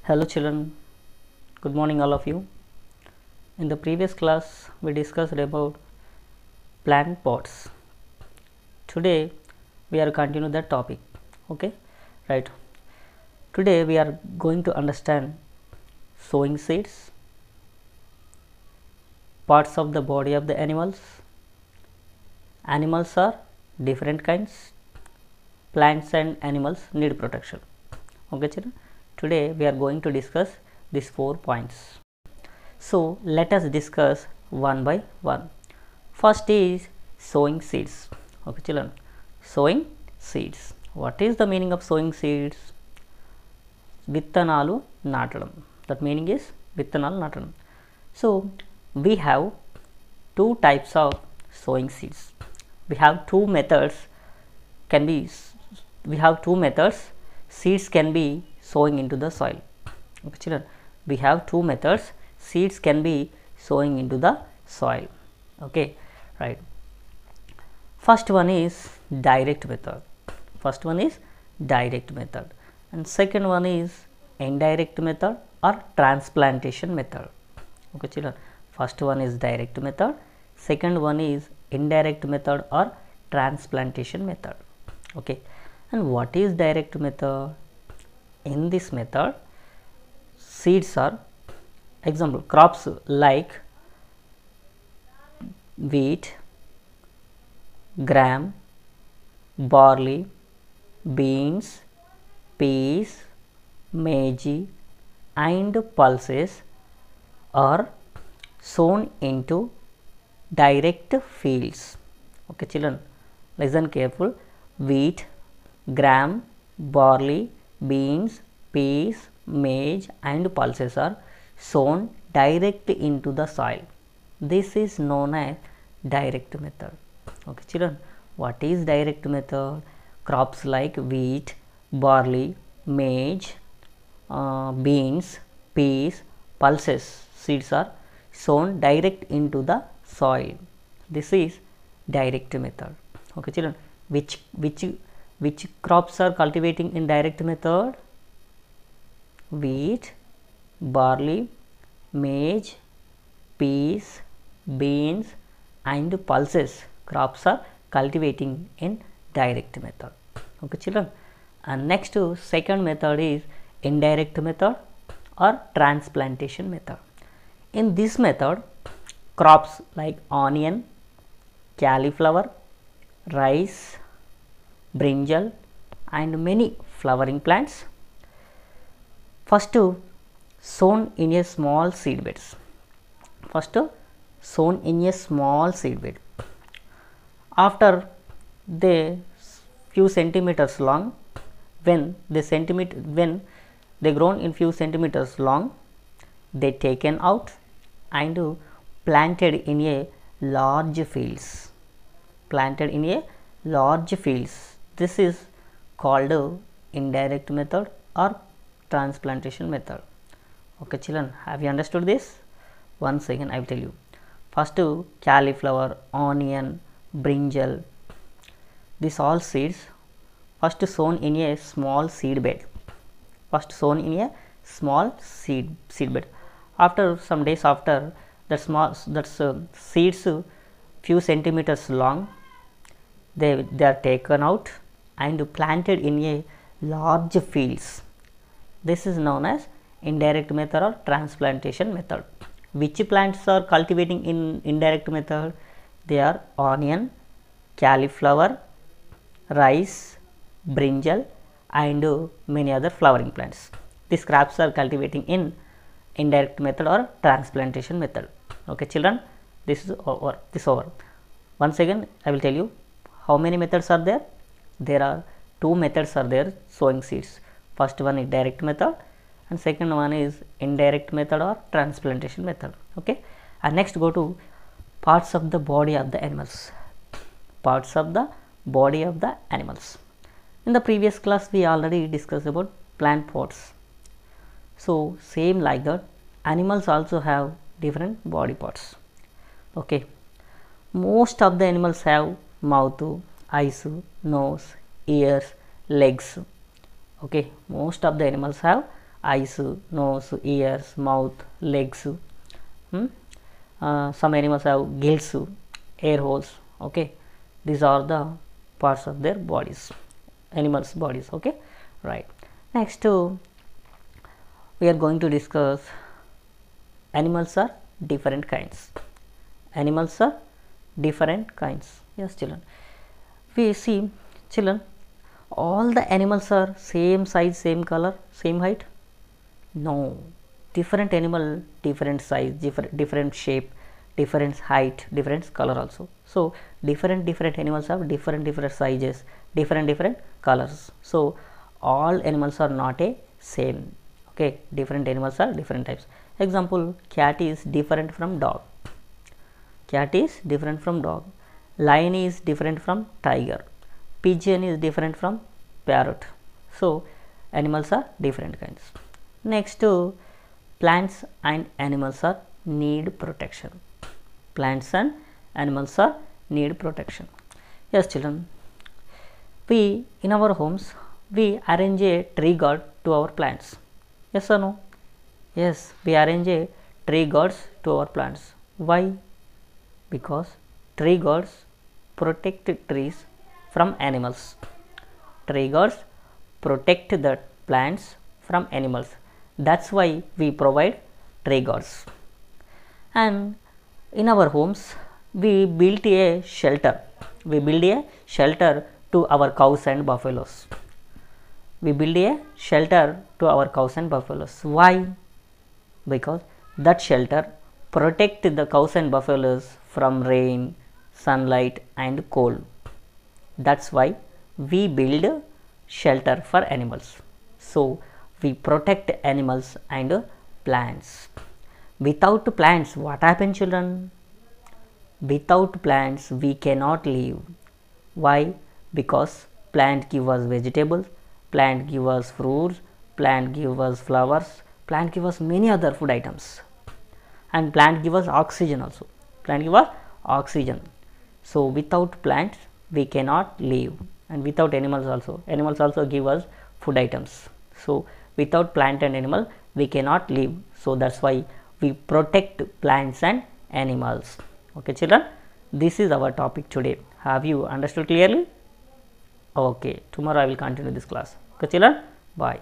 Hello children, good morning all of you. In the previous class we discussed about plant pots. Today we are continue that topic. Okay, right. Today we are going to understand sowing seeds, parts of the body of the animals. Animals are different kinds. Plants and animals need protection. Okay children, today we are going to discuss these 4 points. So let us discuss one by one. First is sowing seeds. Okay children, sowing seeds. What is the meaning of sowing seeds? విత్తనాలు నాటడం. That meaning is విత్తనాలు నాటడం. So we have two types of sowing seeds. We have two methods. We have two methods. Seeds can be sowing into the soil. Okay children, we have two methods. Seeds can be sowing into the soil. Okay, right. First one is direct method. First one is direct method, and second one is indirect method or transplantation method. Okay children, first one is direct method, second one is indirect method or transplantation method. Okay, and what is direct method? In this method, seeds are example crops like wheat, gram, barley, beans, peas, maize and pulses are sown into direct fields. Okay children, listen careful. Wheat, gram, barley, beans, peas, maize and pulses are sown directly into the soil. This is known as direct method. Okay children, what is direct method? Crops like wheat, barley, maize, beans, peas, pulses seeds are sown direct into the soil. This is direct method. Okay children, which crops are cultivating in direct method? Wheat, barley, maize, peas, beans and pulses crops are cultivating in direct method. Okay children, and next second method is indirect method or transplantation method. In this method, crops like onion, cauliflower, rice, brinjal and many flowering plants first sown in a small seed beds. First sown in a small seed bed. After they few centimeters long, when they grown in few centimeters long, they taken out and planted in a large fields. Planted in a large fields. This is called indirect method or transplantation method. Okay children, have you understood this? Once again I will tell you. First cauliflower, onion, brinjal, these all seeds first sown in a small seed bed. First sown in a small seed bed. After some days after, seeds few centimeters long, they are taken out and planted in a large fields. This is known as indirect method or transplantation method. Which plants are cultivating in indirect method? They are onion, cauliflower, rice, brinjal and many other flowering plants. These crops are cultivating in indirect method or transplantation method. Okay children, this is over. Once again I will tell you how many methods are there. There are two methods are there sowing seeds. First one is direct method and second one is indirect method or transplantation method. Okay, and next go to parts of the body of the animals. Parts of the body of the animals. In the previous class we already discussed about plant pots. So same like that, animals also have different body parts. Okay, most of the animals have mouth, eyes, nose, ears, legs. Okay, most of the animals have eyes, nose, ears, mouth, legs. Some animals have gills, air holes. Okay, these are the parts of their bodies, animals bodies. Okay, right. Next we are going to discuss animals are different kinds. Animals are different kinds. Yes, children, we see, children, all the animals are same size, same color, same height? No, different animal, different size, different shape, different height, different color also. So different animals have different sizes, different colors. So all animals are not a same. Okay, different animals are different types. Example, cat is different from dog. Cat is different from dog. Lion is different from tiger. Pigeon is different from parrot. So animals are different kinds. Next, plants and animals are need protection. Plants and animals are need protection. Yes, children, we in our homes we arrange a tree guard to our plants. Yes or no? Yes, we arrange a tree guards to our plants. Why? Because tree guards protect trees from animals. Tree guards protect the plants from animals. That's why we provide tree guards. And in our homes we built a shelter. We build a shelter to our cows and buffaloes. We build a shelter to our cows and buffaloes. Why? Because that shelter protect the cows and buffaloes from rain, sunlight and cold. That's why we build shelter for animals. So we protect animals and plants. Without plants, what happens, children? Without plants we cannot live. Why? Because plant give us vegetables, plant give us fruits, plant give us flowers, plant give us many other food items, and plant give us oxygen also. Plant give us oxygen. So without plants we cannot live, and without animals also. Animals also give us food items. So without plant and animal we cannot live. So that's why we protect plants and animals. Okay, children, this is our topic today. Have you understood clearly? Okay, tomorrow I will continue this class. Okay, children, bye.